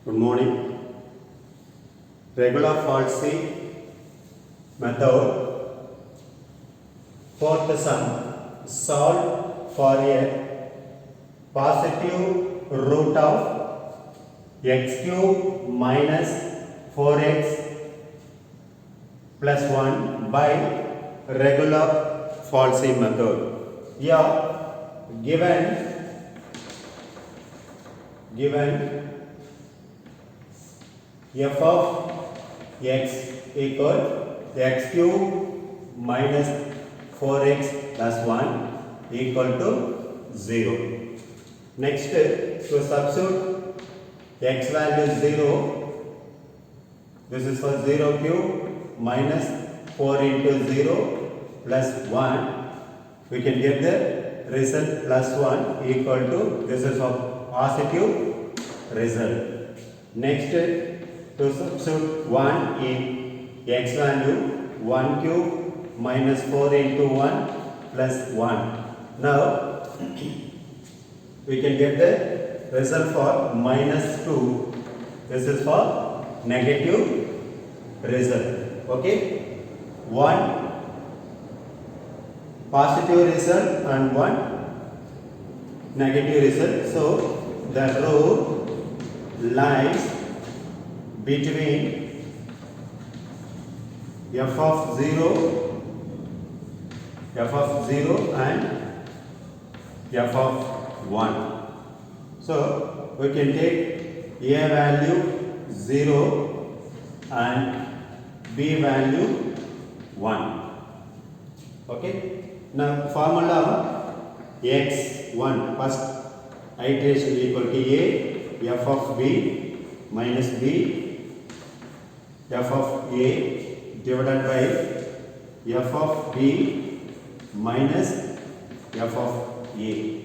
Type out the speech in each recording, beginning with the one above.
Good morning. Regular Falsy method. Fourth sum. Solve for a positive root of x cube minus 4x plus 1 by regular Falsy method. Here given f of x equal x cube minus 4x plus 1 equal to 0. Next, to substitute x value 0, this is for 0 cube minus 4 into 0 plus 1, we can get the result plus 1 equal to, this is a positive result. Next, to substitute 1 in x value, 1 cube minus 4 into 1 plus 1. Now, we can get the result for minus 2. This is for negative result. Okay? 1 positive result and 1 negative result. So, the root lies between f of 0 and f of 1. So, we can take a value 0 and b value 1. Okay. Now, formula x1 first iteration equal to a f of b minus b f of a divided by f of b minus f of a.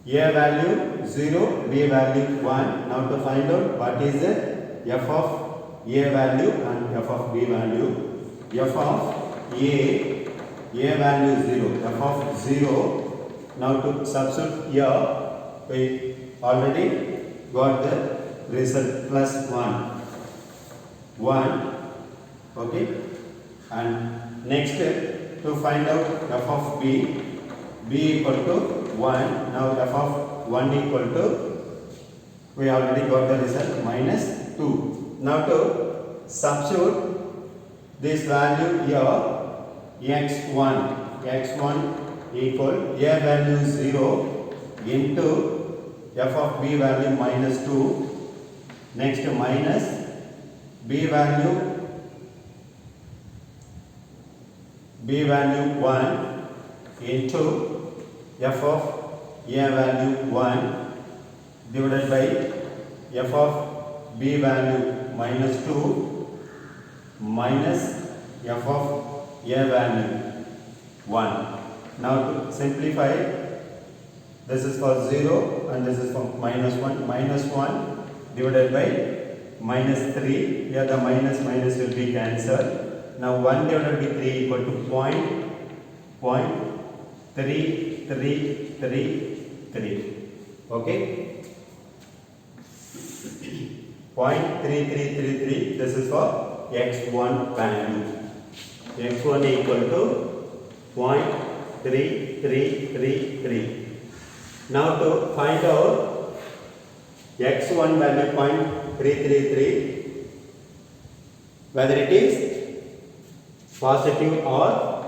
A value 0, b value 1. Now to find out what is the f of a value and f of b value. F of a value 0, f of 0. Now to substitute here, we already got the result plus 1. Okay, and next to find out f of b equal to 1. Now f of 1 equal to, we already got the result minus 2. Now to substitute this value here, x1 equal a value 0 into f of b value minus 2. Next minus b value 1 into f of a value 1 divided by f of b value minus 2 minus f of a value 1. Now to simplify, this is for 0 and this is for minus 1. Minus 1 divided by minus 3, here the minus will be cancelled. Now 1 divided by 3 equal to 0.3333. Okay? 0.3333, this is for x1 value. x1 equal to 0.3333. Now to find out x1 value 0.333, whether it is positive or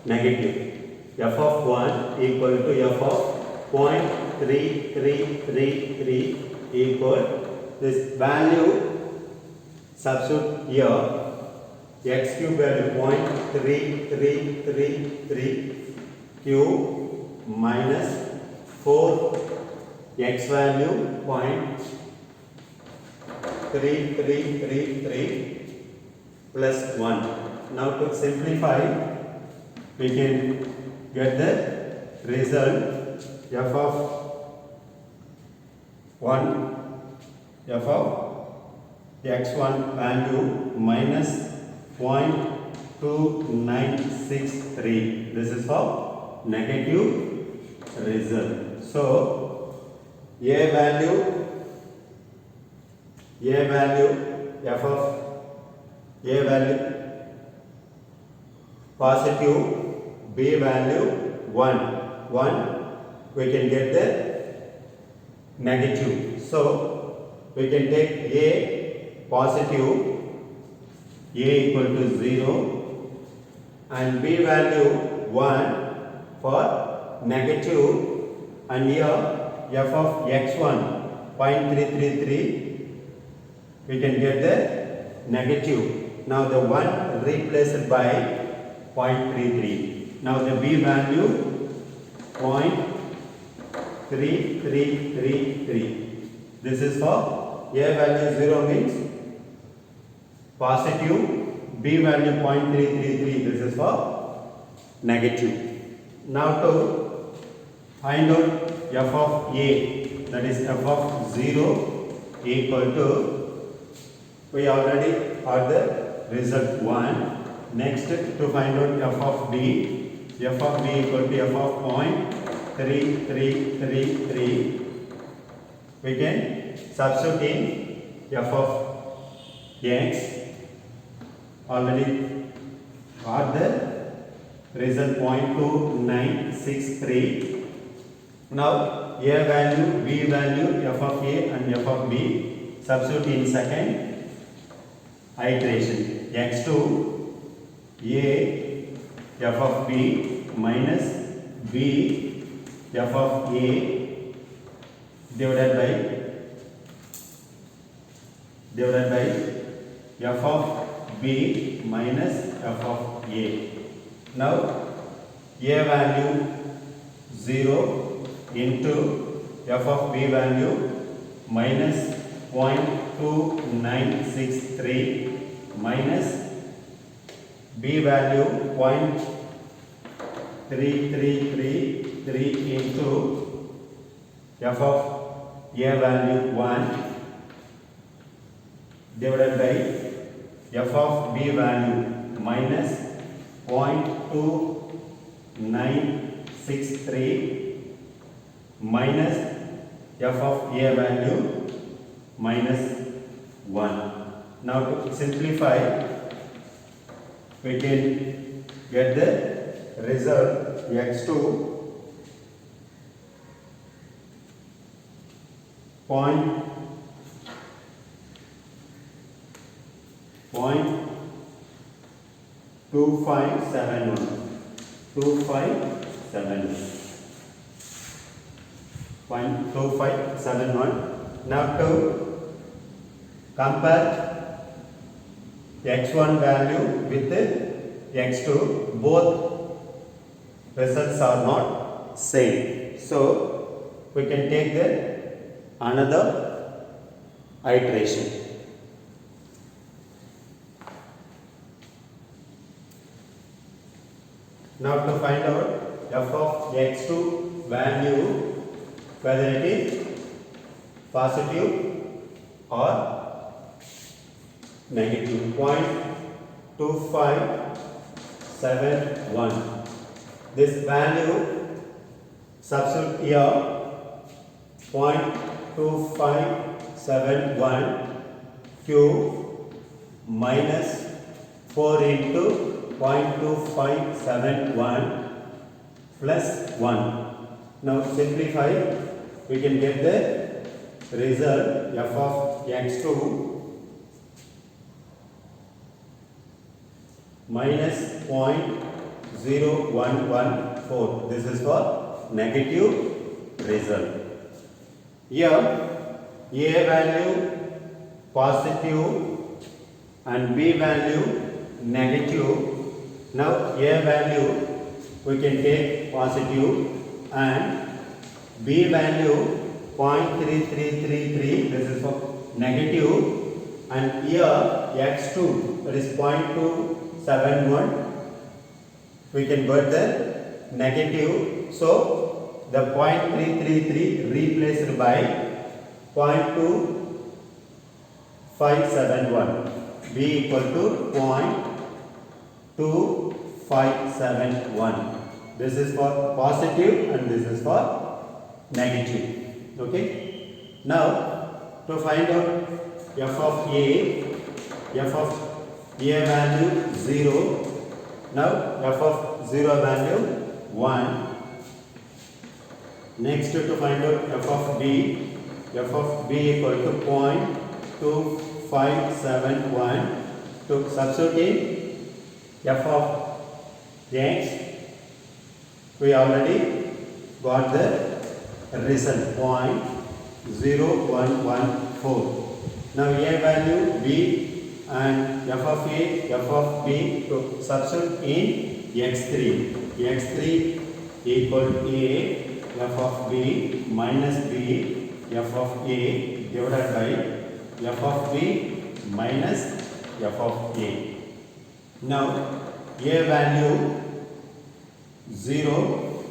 negative. F of 1 equal to f of 0.3333 equal, this value substitute here, x cube value 0.3333 cube minus 4 x value 0.3333 plus 1. Now to simplify, we can get the result f of 1, f of x1 value minus 0.2963. This is for negative result. So, a value A value f of A value positive, B value 1, we can get the negative. So we can take A positive, A equal to 0, and B value 1 for negative, and here f of x1 0.333, we can get the negative. Now the 1 replaced by 0.33. Now the B value 0.3333. This is for A value 0 means positive, B value 0.333, this is for negative. Now to find out f of A, that is f of 0 equal to, we already have the result 1. Next, to find out f of B equal to f of 0.3333, we can substitute in f of x. Already got the result 0.2963. Now A value, B value, f of A and f of B, substitute in second iteration. x2 A f of B minus B f of A divided by f of B minus f of A. Now A value 0 into f of B value minus 0.2963 minus B value 0.3333 into f of A value 1 divided by f of B value minus 0.2963 minus f of A value minus 1. Now to simplify, we can get the result x2 0.2571. Now to compare x1 value with x2, both results are not same. So we can take the another iteration. Now to find out f of x2 value, whether it is positive or negative. 0.2571. This value substitute here 0.2571 cube minus 4 into 0.2571 plus 1. Now simplify, we can get the result f of x2 minus 0.0114. This is for negative result. Here A value positive and B value negative. Now A value we can take positive and B value 0.3333, this is for negative, and here x2, that is 0.271, we can get the negative. So the 0.333 replaced by 0.2571, B equal to 0.2571. This is for positive and this is for negative. Okay. Now to find out f of a value 0. Now f of 0 value 1. Next to find out f of b equal to 0.2571. To substitute in f of x, we already got the result 0.0114. Now a value b and f of a, f of b to substitute in x3 equal to a, f of b minus b, f of a divided by f of b minus f of a. Now a value 0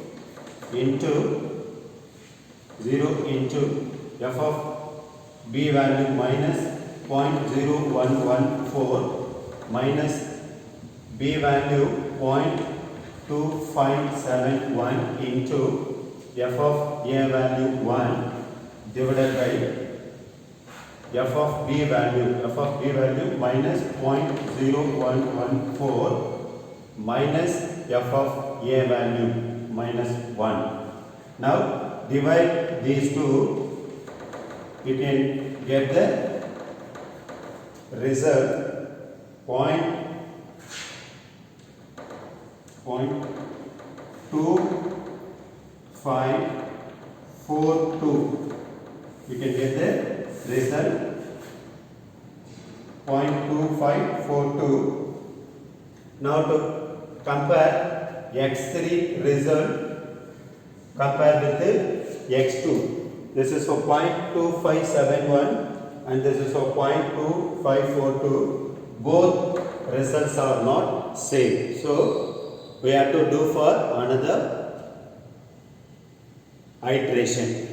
into f of b value minus 0.0114 minus b value 0.2571 into f of a value 1 divided by f of b value minus 0.0114 minus f of a value minus 1. Now divide these two, you can get the result 0.2542. You can get the result 0.2542. Now to compare x3 result, compare with the x2. This is for 0.2571 and this is for 0.2542. Both results are not same. So we have to do for another iteration.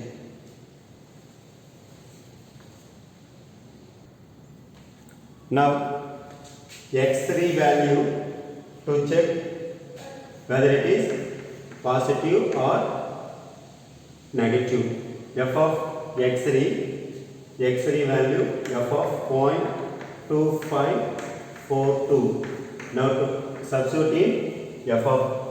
Now x3 value to check whether it is positive or negative. F of x3 value f of 0.2542. Now to substitute in f of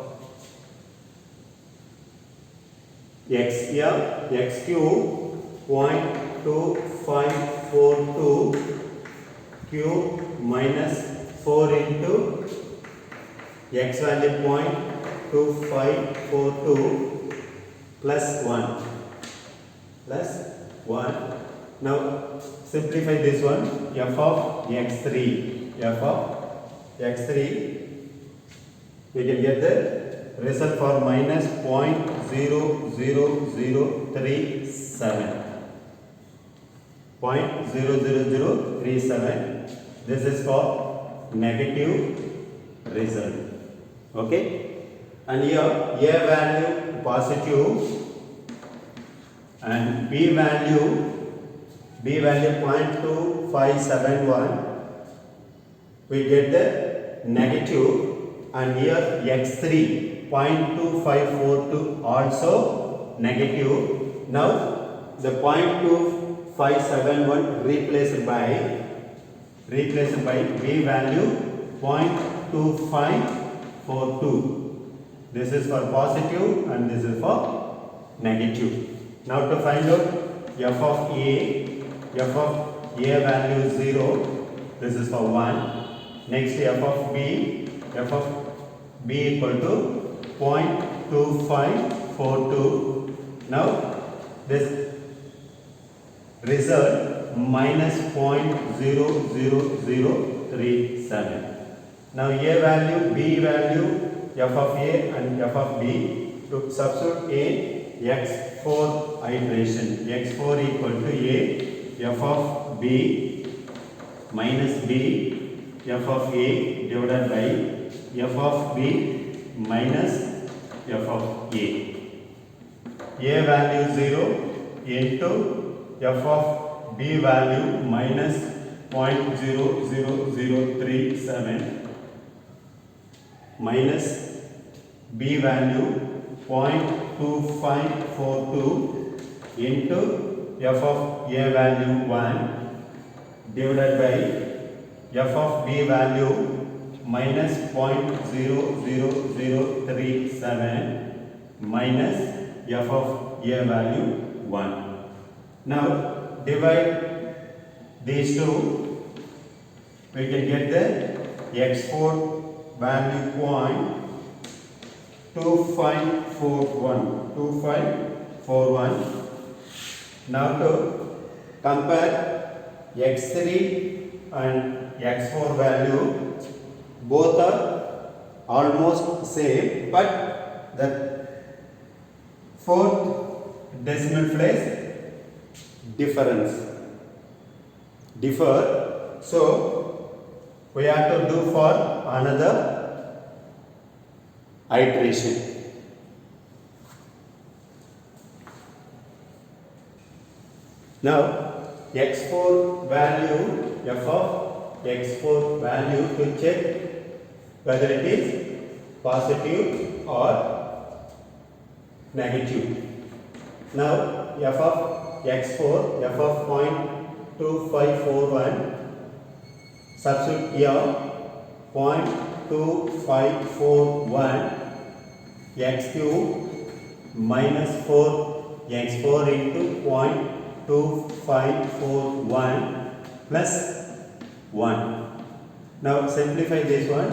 x here, x cube 0.2542 cube minus 4 into x value 0.2542 plus 1. Now simplify this one. F of x3 we can get the result for minus 0.00037. 0.00037. This is for negative result. Okay, and here a value positive and b value 0.2571. We get the negative, and here x3 0.2542 also negative. Now the 0.2571 replaced by b value 0.2542. This is for positive and this is for negative. Now to find out f of a value 0. This is for 1. Next f of b equal to 0.2542. Now this result minus 0.00037. Now a value, b value, f of a and f of b. To substitute a x4 iteration. x4 equal to a f of b minus b f of a divided by f of b minus f of a. A value 0 into f of b value minus 0.00037 minus b value 0.2542 into f of a value 1 divided by f of b value minus 0.00037 minus f of a value 1. Now divide these two, we can get the x4 value 0.2541. Now to compare x3 and x4 value, both are almost same, but the fourth decimal place differ. So we have to do for another iteration. Now x4 value, f of x4 value, to check whether it is positive or negative. Now f of x4, f of 0.2541, substitute here 0.2541 x cube minus 4 x4 into 0.2541 plus 1. Now simplify this one,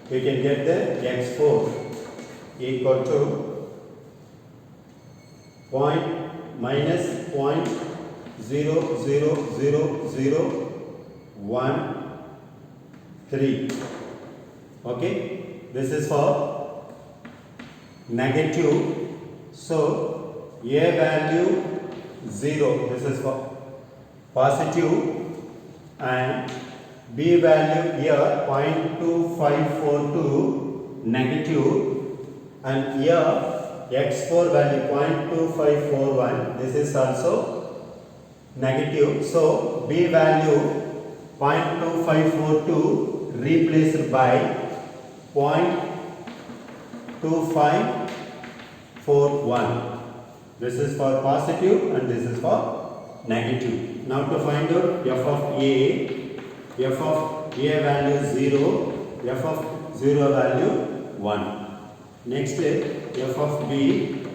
we can get the x4 equal to minus 0.00013. Okay, this is for negative, so a value 0, this is for positive, and b value here 0.2542 negative, and here x4 value 0.2541, this is also negative, so b value 0.2542 replaced by 0.2541. This is for positive and this is for negative. Now to find out f of a value 0, f of 0 value 1. Next f of b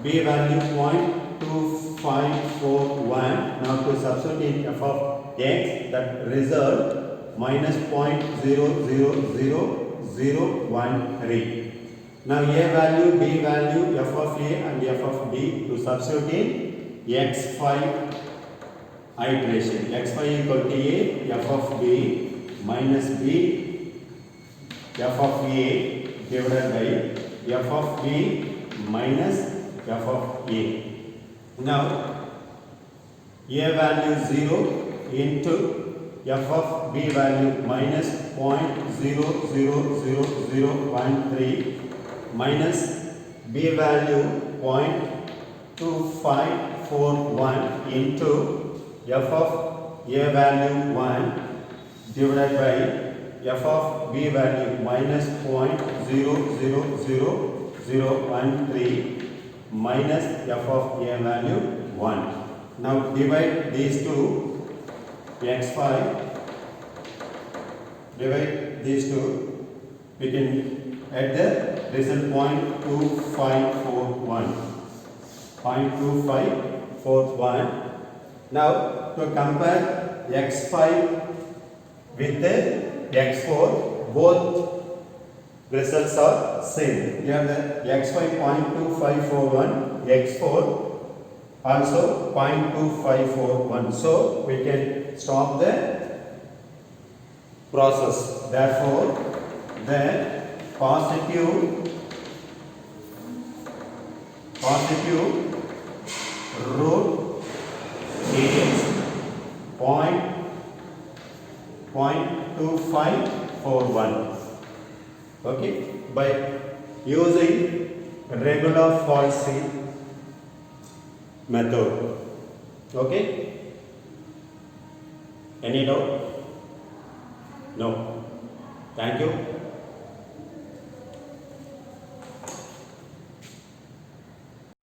value 0.2541. Now to substitute f of x, that result minus 0.00013. Now a value, b value, f of a and f of b, to substitute in x5 iteration. x5 equal to a, f of b minus b, f of a divided by f of b minus f of a. Now a value 0 into f of b value minus 0.00013 minus b value 0.2541 into f of a value 1 divided by f of b value minus 0.00013 minus f of a value 1. Now divide these two, x5, divide these two, we can add the result 0.2541. Now to compare x5 with the x4, both results are same. Here the x5 0.2541, x4 also 0.2541. So we can stop the process. Therefore, the positive root is 0.2541. Okay, by using regular Falsey method. Okay, any doubt? No. Thank you.